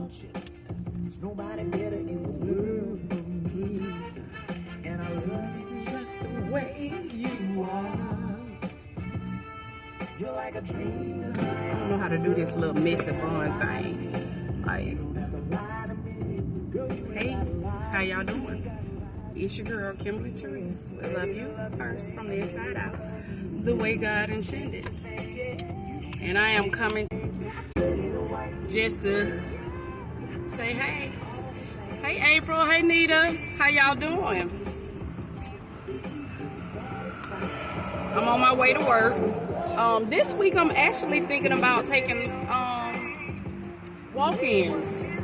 There's nobody better in the world than me. And I love you just the way you are. You're like a dream. I don't know how to do this little messy fun thing. Like, hey, how y'all doing? It's your girl, Kimberly Therese. We love you first from the inside out, the way God intended. And I am coming just to say hey. Hey April, hey Nita, how y'all doing? I'm on my way to work. This week I'm actually thinking about taking walk-ins.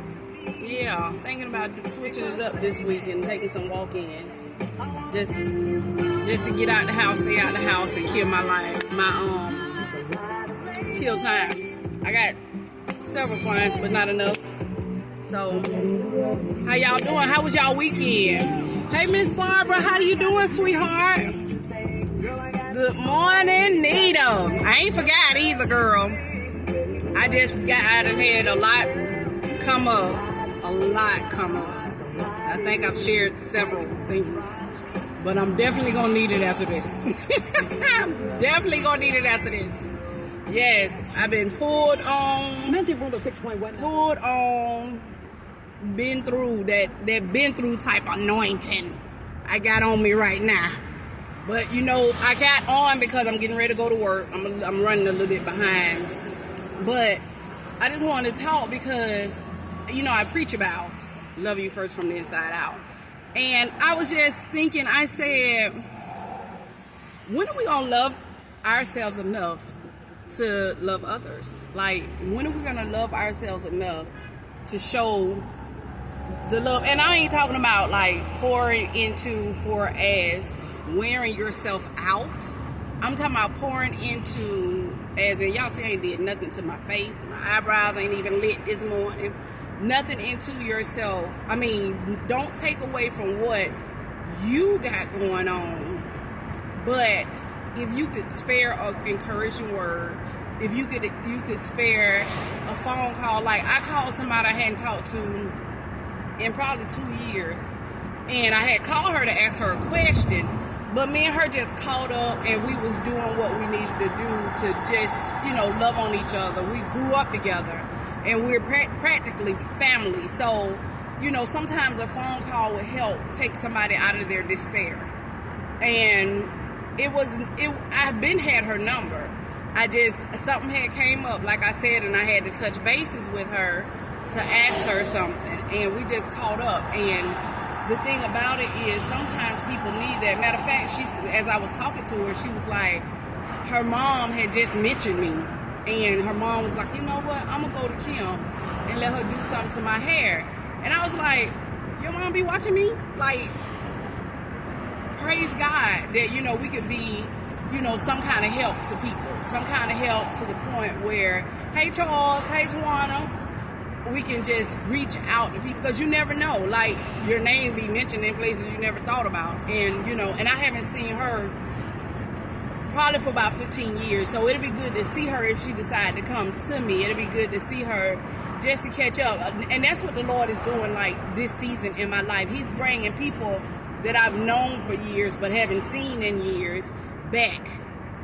Yeah, thinking about switching it up this week and taking some walk-ins. Just to get out the house, stay out the house and kill my life, kill time. I got several clients, but not enough. So, how y'all doing? How was y'all weekend? Hey, Miss Barbara, how you doing, sweetheart? Good morning, Nita. I ain't forgot either, girl. I just had a lot come up. I think I've shared several things, but I'm definitely gonna need it after this. I'm definitely gonna need it after this. Yes, I've been pulled on, been through that been through type anointing I got on me right now. But you know, I got on because I'm getting ready to go to work. I'm running a little bit behind, but I just wanted to talk because, you know, I preach about love you first from the inside out. And I was just thinking, I said, when are we gonna love ourselves enough to love others? Like, when are we gonna love ourselves enough to show the love? And I ain't talking about like pouring into for as wearing yourself out. I'm talking about pouring into as in, y'all see I ain't did nothing to my face. My eyebrows ain't even lit this morning. Nothing into yourself. I mean, don't take away from what you got going on. But if you could spare an encouraging word, if you could spare a phone call. Like, I called somebody I hadn't talked to in probably 2 years, and I had called her to ask her a question, but me and her just caught up, and we was doing what we needed to do to just, you know, love on each other. We grew up together, and we're practically family. So, you know, sometimes a phone call would help take somebody out of their despair. And I've been had her number. Something had came up, like I said, and I had to touch bases with her to ask her something. And we just caught up. And the thing about it is, sometimes people need that. Matter of fact, as I was talking to her, she was like, her mom had just mentioned me. And her mom was like, you know what, I'm going to go to Kim and let her do something to my hair. And I was like, your mom be watching me? Like, praise God that, you know, we could be, you know, some kind of help to people. Some kind of help to the point where, hey, Charles, hey, Tawana, we can just reach out to people. Because you never know. Like, your name be mentioned in places you never thought about. And, you know, and I haven't seen her probably for about 15 years, so it'll be good to see her if she decided to come to me. It'll be good to see her just to catch up, and that's what the Lord is doing, like, this season in my life. He's bringing people that I've known for years but haven't seen in years back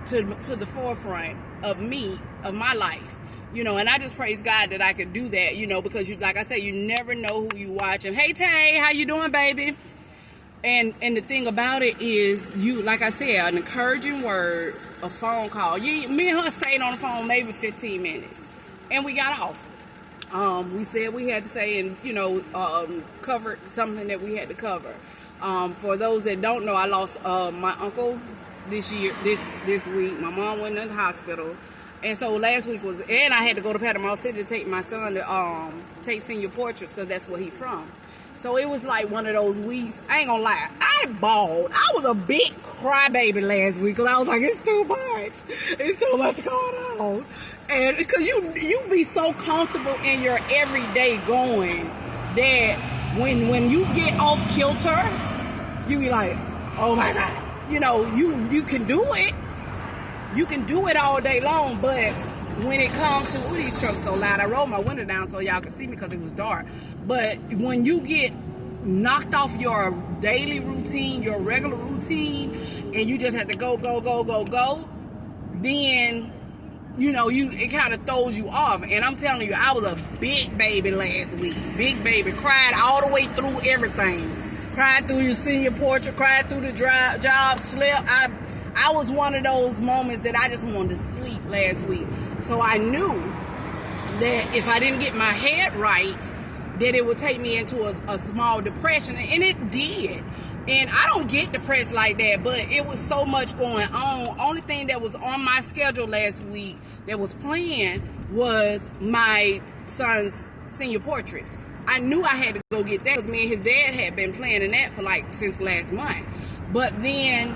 to the forefront of my life, you know. And I just praise God that I could do that, you know, because like I said, you never know who you watching. Hey Tay, how you doing, baby? And the thing about it is, you, like I said, an encouraging word, a phone call. Me and her stayed on the phone maybe 15 minutes, and we got off. We said we had to say, and, you know, covered something that we had to cover. For those that don't know, I lost my uncle this week. My mom went in the hospital, and so last week and I had to go to Panama City to take my son to take senior portraits, because that's where he's from. So it was like one of those weeks. I ain't gonna lie, I bawled. I was a big crybaby last week, because I was like, it's too much. It's too much going on. And because you be so comfortable in your everyday going that when you get off kilter, you be like, oh my God. You know, you can do it. You can do it all day long, but when it comes to, these trucks so loud. I rolled my window down so y'all could see me because it was dark. But when you get knocked off your daily routine, your regular routine, and you just have to go, then it kind of throws you off. And I'm telling you, I was a big baby last week. Big baby. Cried all the way through everything. Cried through your senior portrait, cried through the job, slept. I was one of those moments that I just wanted to sleep last week. So I knew that if I didn't get my head right, that it would take me into a small depression. And it did. And I don't get depressed like that, but it was so much going on. Only thing that was on my schedule last week that was planned was my son's senior portraits. I knew I had to go get that because me and his dad had been planning that for since last month. But then,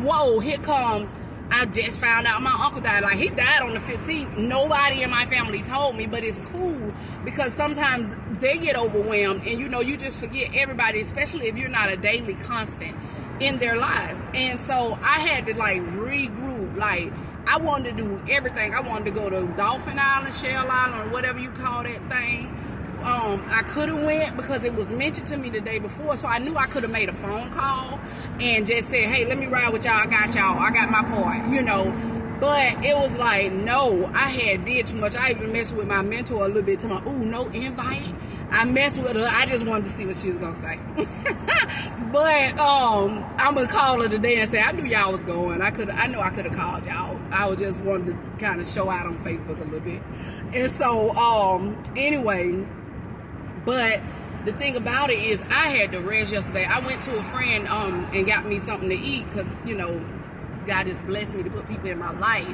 whoa, here comes, I just found out my uncle died. He died on the 15th. Nobody in my family told me, but it's cool because sometimes they get overwhelmed and you just forget everybody, especially if you're not a daily constant in their lives. And so I had to regroup. I wanted to do everything. I wanted to go to Dolphin Island, Shell Island, or whatever you call that thing. I could have went because it was mentioned to me the day before, so I knew I could have made a phone call and just said, hey, let me ride with y'all. I got my part, But it was no, I did too much. I even messed with my mentor a little bit, talking about, no invite. I messed with her. I just wanted to see what she was going to say. But I'm going to call her today and say, I knew y'all was going. I know I could have called y'all. I was just wanted to kind of show out on Facebook a little bit. And so, anyway, but the thing about it is I had to rest yesterday. I went to a friend and got me something to eat because, God has blessed me to put people in my life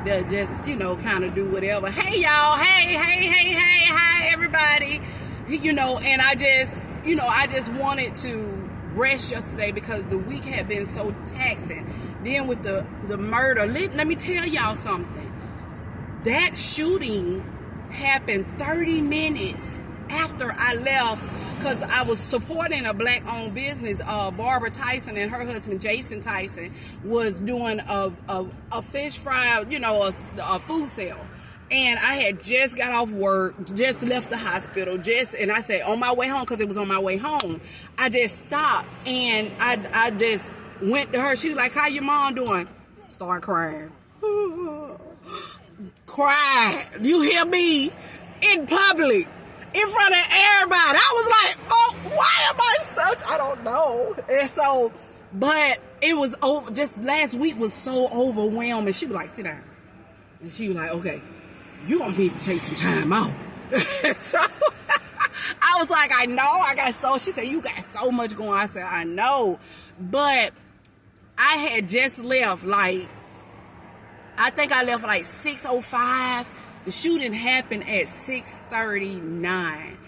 that just, kind of do whatever. Hey, y'all. Hey, hi, everybody. And I just wanted to rest yesterday because the week had been so taxing. Then with the murder, let me tell y'all something. That shooting happened 30 minutes after I left because I was supporting a black-owned business. Barbara Tyson and her husband Jason Tyson was doing a fish fry, a food sale. And I had just got off work, just left the hospital, and I said on my way home, because it was on my way home, I just stopped and I just went to her. She was like, how your mom doing? Start crying. Cried. You hear me? In public. In front of everybody. I was like, oh, why am I such? I don't know. And so, but it was over. Just last week was so overwhelming. She was like, sit down. And she was like, okay, you gonna need to take some time out. So I was like, I know. She said, you got so much going on. I said, I know. But I had just left, I think I left 6:05. The shooting happened at 6:39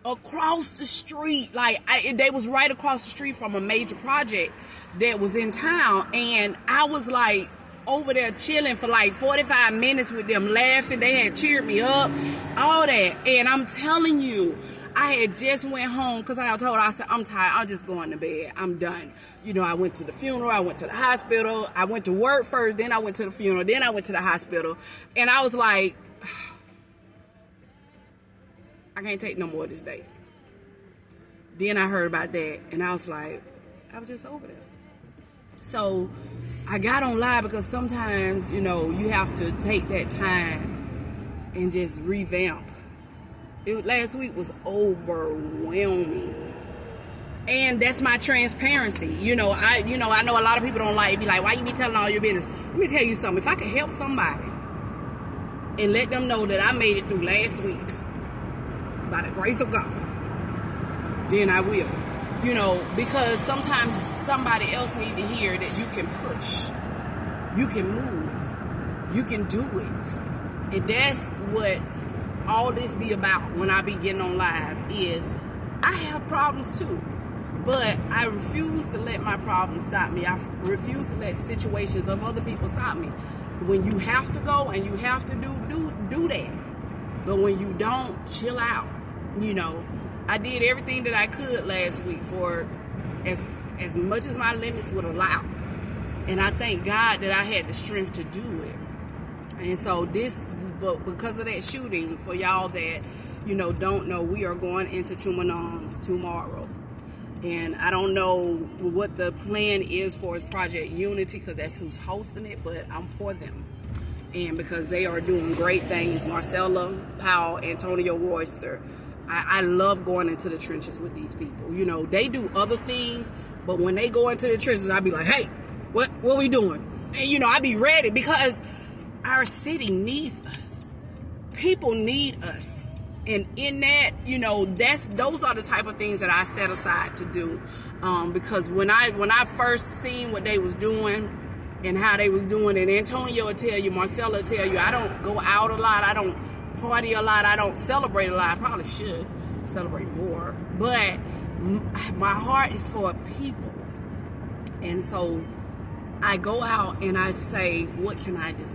across the street. They was right across the street from a major project that was in town, and I was over there chilling for 45 minutes with them, laughing. They had cheered me up, all that. And I'm telling you, I had just went home because I told her, I said, I'm tired. I'm just going to bed. I'm done. I went to the funeral. I went to the hospital. I went to work first. Then I went to the funeral. Then I went to the hospital. And I was like, I can't take no more this day. Then I heard about that. And I was like, I was just over there. So I got on live because sometimes, you have to take that time and just revamp. Last week was overwhelming. And that's my transparency. I know a lot of people don't be like, why you be telling all your business? Let me tell you something. If I could help somebody and let them know that I made it through last week by the grace of God, then I will. Because sometimes somebody else need to hear that you can push, you can move, you can do it. And that's what all this be about when I be getting on live is I have problems too. But I refuse to let my problems stop me. I refuse to let situations of other people stop me. When you have to go and you have to do that. But when you don't, chill out. I did everything that I could last week for as much as my limits would allow. And I thank God that I had the strength to do it. And so this But because of that shooting, for y'all that, don't know, we are going into Chumanongs tomorrow. And I don't know what the plan is for his Project Unity, because that's who's hosting it, but I'm for them. And because they are doing great things, Marcella Powell, Antonio Royster, I love going into the trenches with these people. They do other things, but when they go into the trenches, I be like, hey, what we doing? And, I be ready, because our city needs us. People need us. And in that, those are the type of things that I set aside to do. Because when I first seen what they was doing and how they was doing it, Antonio will tell you, Marcella will tell you, I don't go out a lot, I don't party a lot, I don't celebrate a lot. I probably should celebrate more. But my heart is for people. And so I go out and I say, what can I do?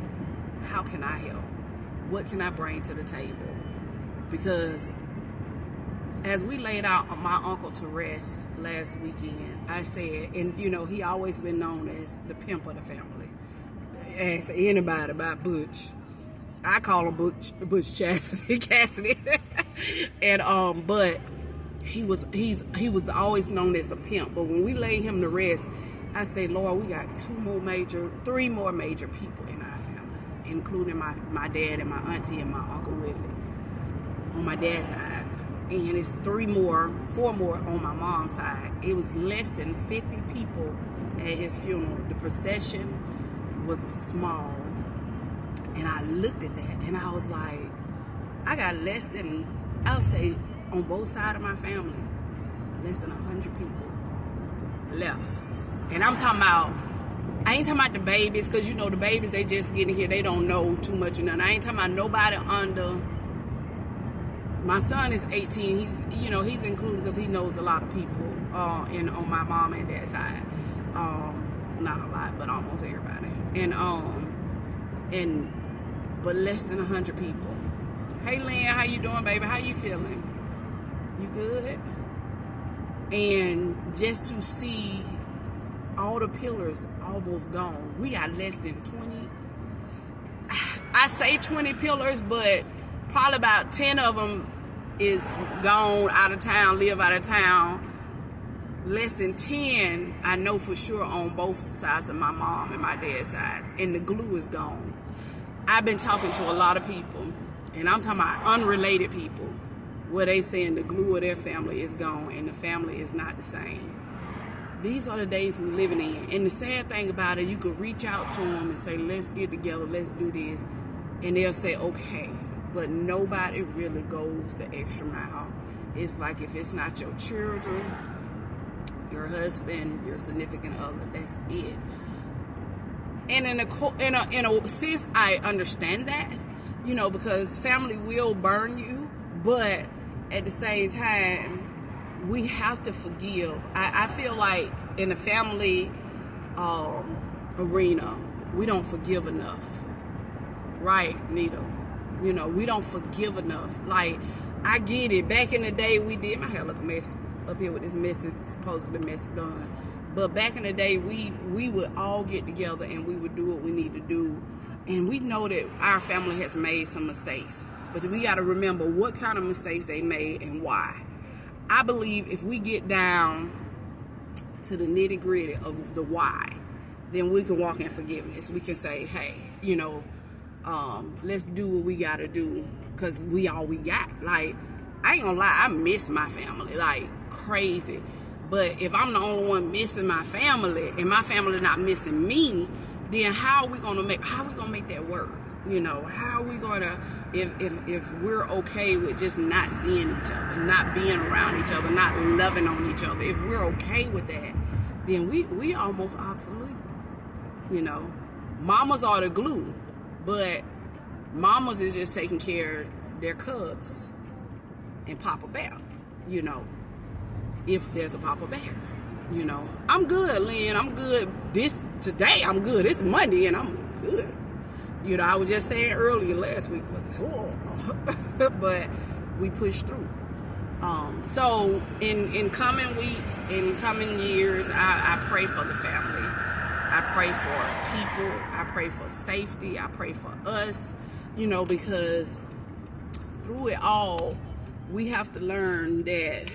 How can I help? What can I bring to the table? Because as we laid out my uncle to rest last weekend, I said, and he always been known as the pimp of the family. Ask anybody about Butch. I call him Butch Cassidy. And but he was always known as the pimp. But when we laid him to rest, I say, Lord, we got three more major people in our family, including my dad and my auntie and my Uncle Willie on my dad's side. And it's four more on my mom's side. It was less than 50 people at his funeral. The procession was small. And I looked at that and I was like, I got less than, I would say, on both sides of my family, less than 100 people left. And I'm talking about, I ain't talking about the babies, because the babies, they just getting here, they don't know too much or nothing. I ain't talking about nobody under, my son is 18, he's included because he knows a lot of people on my mom and dad's side. Not a lot, but almost everybody. But less than 100 people. Hey Lynn, how you doing, baby? How you feeling? You good? And just to see all the pillars almost gone. We got less than 20. I say 20 pillars, but probably about 10 of them is gone, out of town, live out of town. Less than 10, I know for sure, on both sides of my mom and my dad's side. And the glue is gone. I've been talking to a lot of people, and I'm talking about unrelated people, where they saying the glue of their family is gone and the family is not the same. These are the days we're living in. And the sad thing about it, you could reach out to them and say, let's get together, let's do this. And they'll say, okay. But nobody really goes the extra mile. It's like, if it's not your children, your husband, your significant other, that's it. And in a sense, I understand that, because family will burn you. But at the same time, we have to forgive. I feel like in the family arena, we don't forgive enough. Right, Nita? We don't forgive enough. Like, I get it. Back in the day, we did. My hair look a mess up here with this mess, supposedly mess done. But back in the day, we would all get together and we would do what we need to do. And we know that our family has made some mistakes. But we got to remember what kind of mistakes they made and why. I believe if we get down to the nitty gritty of the why, then we can walk in forgiveness. We can say, hey, let's do what we got to do, because we all we got. Like, I ain't gonna lie, I miss my family like crazy. But if I'm the only one missing my family and my family not missing me, then how are we gonna make that work? How are we gonna, if we're okay with just not seeing each other, not being around each other, not loving on each other, if we're okay with that, then we almost obsolete. Mamas are the glue, but mamas is just taking care of their cubs and Papa Bear, if there's a Papa Bear. I'm good, Lynn. I'm good. Today I'm good. It's Monday and I'm good. I was just saying earlier, last week was horrible, but we pushed through. So in coming weeks, in coming years, I pray for the family. I pray for people. I pray for safety. I pray for us. because through it all, we have to learn that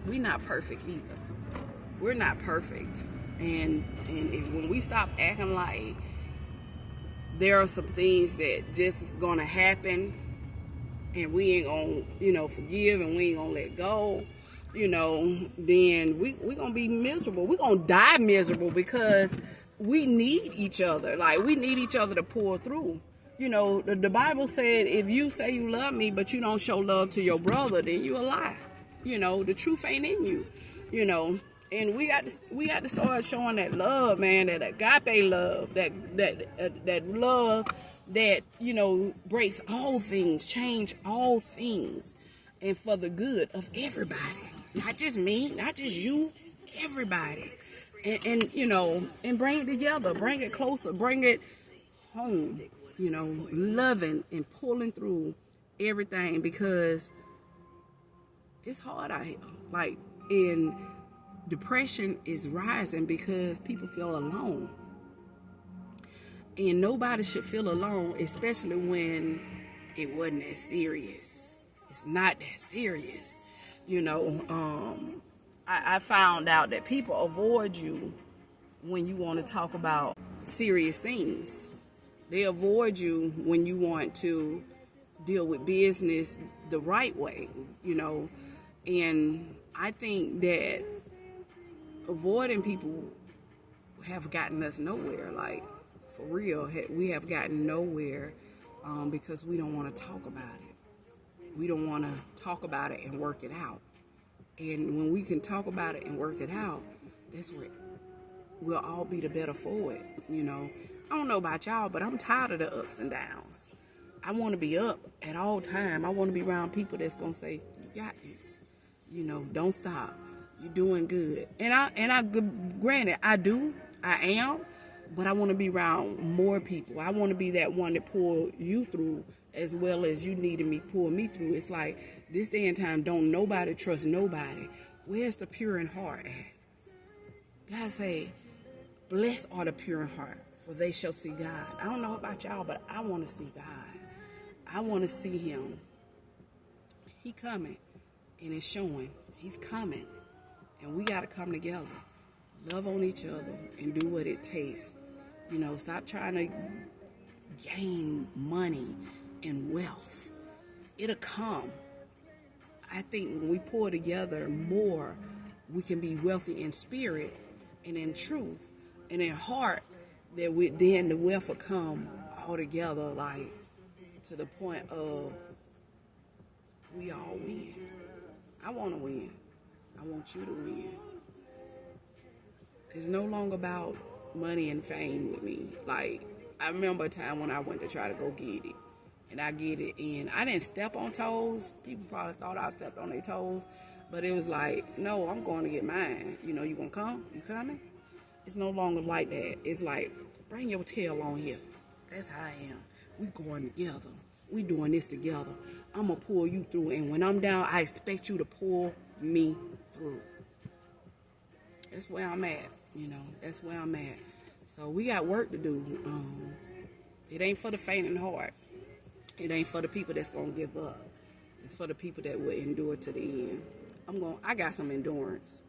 we're not perfect either. We're not perfect. And when we stop acting like there are some things that just gonna happen and we ain't gonna, forgive, and we ain't gonna let go, then we gonna be miserable. We're gonna die miserable because we need each other. Like, we need each other to pull through. The Bible said, if you say you love me, but you don't show love to your brother, then you a lie. The truth ain't in you, and we got to start showing that love, man, that agape love, that love that, breaks all things, change all things, and for the good of everybody. Not just me, not just you, everybody. And bring it together, bring it closer, bring it home, loving and pulling through everything, because it's hard out here. Like, depression is rising because people feel alone. And nobody should feel alone, especially when it wasn't that serious. It's not that serious. I found out that people avoid you when you want to talk about serious things. They avoid you when you want to deal with business the right way, And I think that avoiding people have gotten us nowhere. Like, for real, we have gotten nowhere because we don't want to talk about it. We don't want to talk about it and work it out. And when we can talk about it and work it out, that's what we'll all be the better for it. I don't know about y'all, but I'm tired of the ups and downs. I want to be up at all time. I want to be around people that's gonna say, "You got this. Don't stop. You're doing good." And granted, I am, but I want to be around more people. I want to be that one that pull you through as well as you needed me pull me through. It's like, this day and time, don't nobody trust nobody. Where's the pure in heart at? God say, blessed are the pure in heart, for they shall see God. I don't know about y'all, but I want to see God. I want to see him. He coming, and it's showing. He's coming, and we got to come together, love on each other, and do what it takes. Stop trying to gain money and wealth. It'll come. I think when we pull together more, we can be wealthy in spirit and in truth and in heart, that then the wealth will come all together, like, to the point of we all win. I want to win. I want you to win. It's no longer about money and fame with me. Like, I remember a time when I went to try to go get it. And I get it, and I didn't step on toes. People probably thought I stepped on their toes. But it was like, no, I'm going to get mine. You going to come? You coming? It's no longer like that. It's like, bring your tail on here. That's how I am. We going together. We doing this together. I'm going to pull you through. And when I'm down, I expect you to pull me through. That's where I'm at. That's where I'm at. So we got work to do. It ain't for the faint in heart. It ain't for the people that's going to give up. It's for the people that will endure to the end. I got some endurance.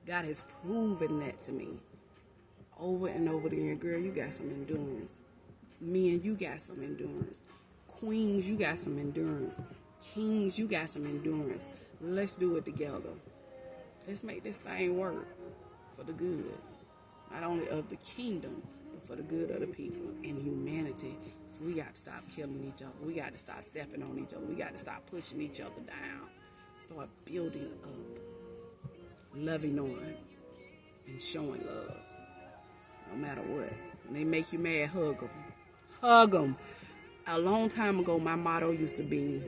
God has proven that to me over and over again. Girl, you got some endurance. Men, you got some endurance. Queens, you got some endurance. Kings, you got some endurance. Let's do it together. Let's make this thing work for the good, not only of the kingdom, but for the good of the people and humanity. So we got to stop killing each other. We got to stop stepping on each other. We got to stop pushing each other down. Start building up, loving on, and showing love, no matter what. When they make you mad, hug them. Hug them. A long time ago, my motto used to be,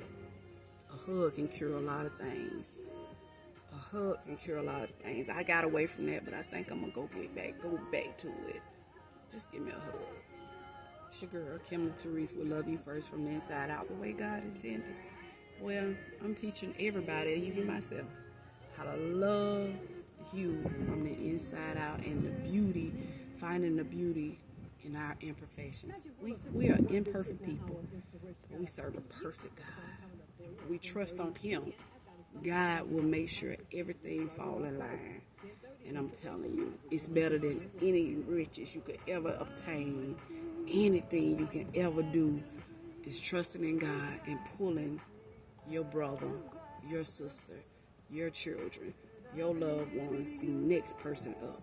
a hug can cure a lot of things. A hug can cure a lot of things. I got away from that, but I think I'm going to go back to it. Just give me a hug. It's your girl, Kimberly Therese, will love you first from the inside out, the way God intended. Well, I'm teaching everybody, even myself, how to love you from the inside out, and the beauty, finding the beauty in our imperfections. We are imperfect people, But we serve a perfect God. We trust on Him. God will make sure everything fall in line. And I'm telling you, it's better than any riches you could ever obtain. Anything you can ever do is trusting in God and pulling your brother, your sister, your children, your loved ones, the next person up.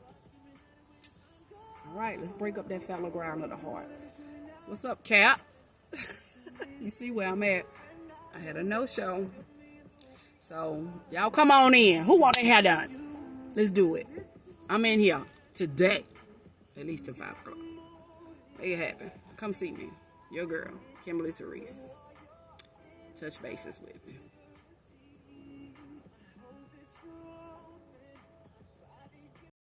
All right, let's break up that fallow ground of the heart. What's up, Cap? You see where I'm at? I had a no-show. So, y'all come on in. Who want their hair done? Let's do it. I'm in here today. At least till 5 o'clock. Make it happen. Come see me. Your girl, Kimberly Therese. Touch bases with me.